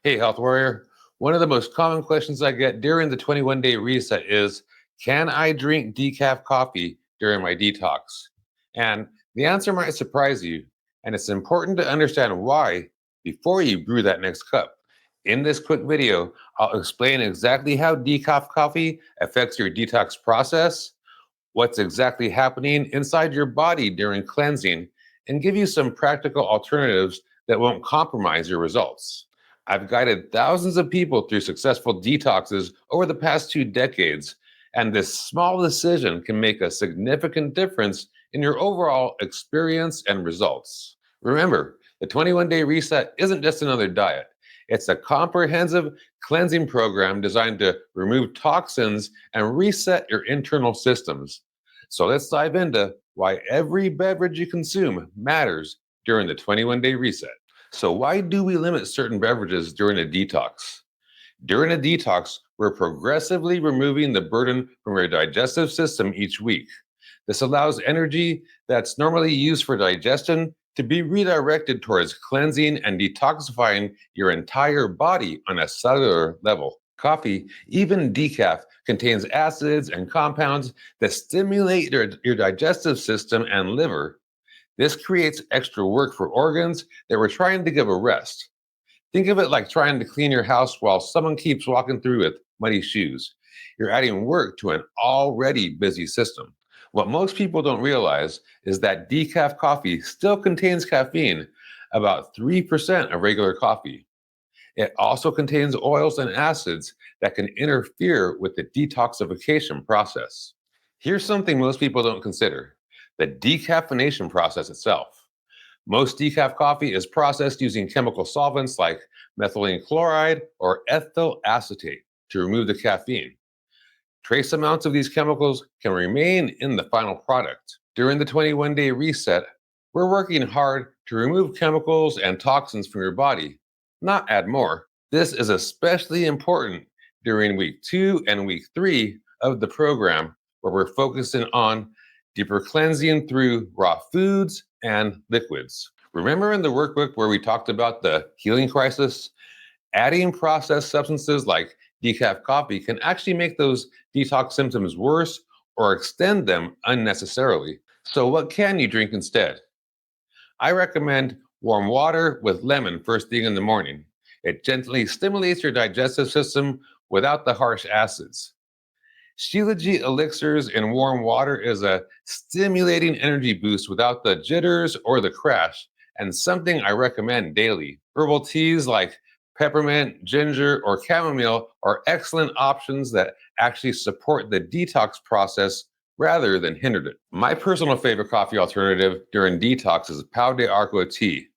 Hey, Health Warrior. One of the most common questions I get during the 21-day reset is, can I drink decaf coffee during my detox? And the answer might surprise you, and it's important to understand why before you brew that next cup. In this quick video, I'll explain exactly how decaf coffee affects your detox process, what's exactly happening inside your body during cleansing, and give you some practical alternatives that won't compromise your results. I've guided thousands of people through successful detoxes over the past 2 decades, and this small decision can make a significant difference in your overall experience and results. Remember, the 21-day reset isn't just another diet. It's a comprehensive cleansing program designed to remove toxins and reset your internal systems. So let's dive into why every beverage you consume matters during the 21-day reset. So, why do we limit certain beverages during a detox? During a detox, we're progressively removing the burden from your digestive system each week. This allows energy that's normally used for digestion to be redirected towards cleansing and detoxifying your entire body on a cellular level. Coffee, even decaf, contains acids and compounds that stimulate your digestive system and liver. This creates extra work for organs that we're trying to give a rest. Think of it like trying to clean your house while someone keeps walking through with muddy shoes. You're adding work to an already busy system. What most people don't realize is that decaf coffee still contains caffeine, about 3% of regular coffee. It also contains oils and acids that can interfere with the detoxification process. Here's something most people don't consider: the decaffeination process itself. Most decaf coffee is processed using chemical solvents like methylene chloride or ethyl acetate to remove the caffeine. Trace amounts of these chemicals can remain in the final product. During the 21-day reset, we're working hard to remove chemicals and toxins from your body, not add more. This is especially important during week 2 and week 3 of the program, where we're focusing on deeper cleansing through raw foods and liquids. Remember in the workbook where we talked about the healing crisis? Adding processed substances like decaf coffee can actually make those detox symptoms worse or extend them unnecessarily. So, what can you drink instead? I recommend warm water with lemon first thing in the morning. It gently stimulates your digestive system without the harsh acids. Shilajit elixirs in warm water is a stimulating energy boost without the jitters or the crash, and something I recommend daily. Herbal teas like peppermint, ginger, or chamomile are excellent options that actually support the detox process rather than hindered it. My personal favorite coffee alternative during detox is Pau de Arco tea.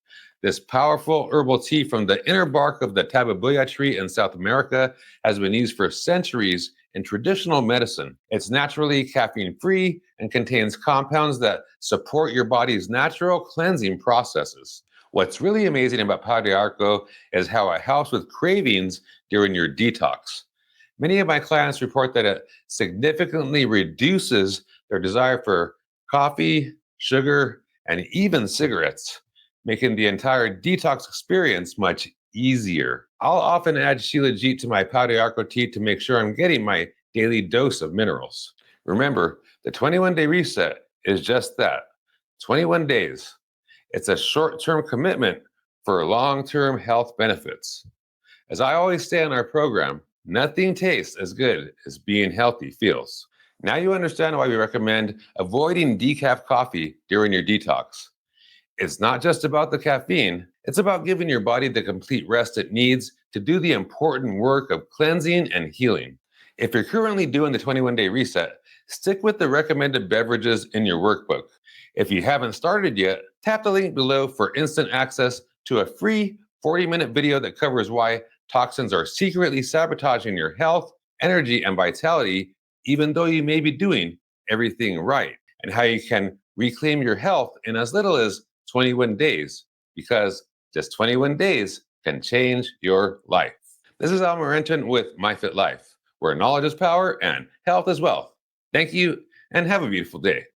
This powerful herbal tea from the inner bark of the tababuya tree in South America has been used for centuries in traditional medicine. It's naturally caffeine free and contains compounds that support your body's natural cleansing processes. What's really amazing about Pau de Arco is how it helps with cravings during your detox. Many of my clients report that it significantly reduces their desire for coffee, sugar, and even cigarettes, making the entire detox experience much easier. I'll often add Shilajit to my Pau de Arco tea to make sure I'm getting my daily dose of minerals. Remember, the 21-day reset is just that, 21 days. It's a short-term commitment for long-term health benefits. As I always say on our program, nothing tastes as good as being healthy feels. Now you understand why we recommend avoiding decaf coffee during your detox. It's not just about the caffeine, it's about giving your body the complete rest it needs to do the important work of cleansing and healing. If you're currently doing the 21-day reset, stick with the recommended beverages in your workbook. If you haven't started yet, tap the link below for instant access to a free 40-minute video that covers why toxins are secretly sabotaging your health, energy, and vitality, even though you may be doing everything right, and how you can reclaim your health in as little as 21 days, because just 21 days can change your life. This is Al Marenton with MyFit Life, where knowledge is power and health is wealth. Thank you, and have a beautiful day.